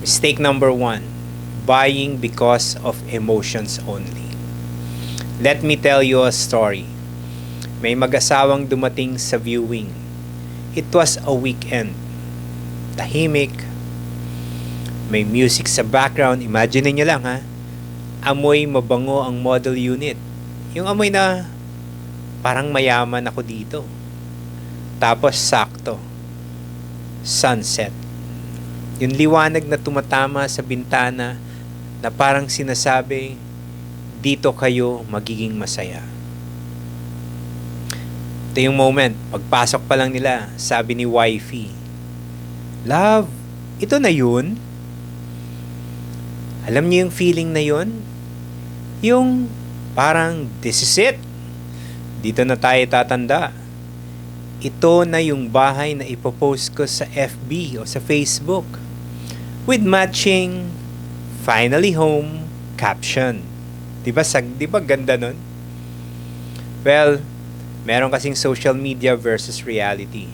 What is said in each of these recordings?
Mistake number one, buying because of emotions only. Let me tell you a story. May mag-asawang dumating sa viewing. It was a weekend. Tahimik. May music sa background. Imagine niyo lang ha. Amoy mabango ang model unit. Yung amoy na parang mayaman ako dito. Tapos sakto. Sunset. Yung liwanag na tumatama sa bintana na parang sinasabi, dito kayo magiging masaya. Ito yung moment, pagpasok pa lang nila, sabi ni wifey, "Love, ito na yun?" Alam niyo yung feeling na yun? Yung parang, this is it. Dito na tayo tatanda. Ito na yung bahay na ipopost ko sa FB o sa Facebook. With matching, finally home, caption. Diba ganda nun? Well, meron kasing social media versus reality.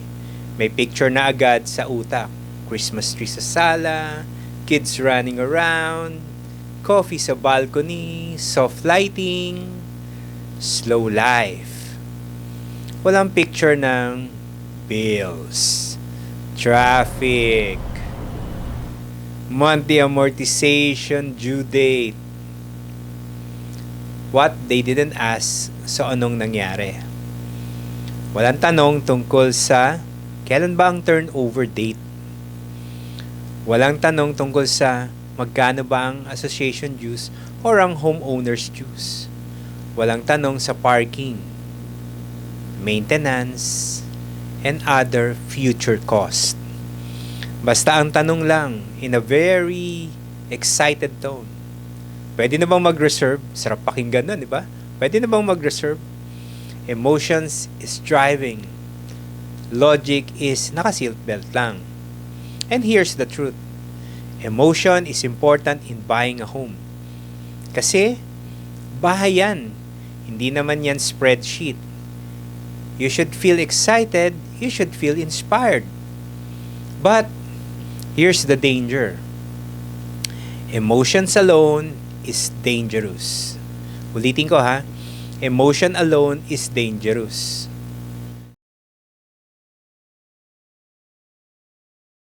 May picture na agad sa utak. Christmas tree sa sala, kids running around, coffee sa balcony, soft lighting, slow life. Walang picture ng bills, traffic, monthly amortization due date. What they didn't ask, so anong nangyari? Walang tanong tungkol sa kailan ba ang turnover date. Walang tanong tungkol sa magkano ba ang association dues or ang homeowner's dues. Walang tanong sa parking, maintenance, and other future costs. Basta ang tanong lang in a very excited tone. Pwede na bang mag-reserve? Sarap pakinggan nun, di ba? Pwede na bang mag-reserve? Emotions is driving. Logic is naka-seatbelt lang. And here's the truth. Emotion is important in buying a home. Kasi, bahay yan. Hindi naman yan spreadsheet. You should feel excited. You should feel inspired. But, here's the danger. Emotions alone is dangerous. Ulitin ko ha. Emotion alone is dangerous.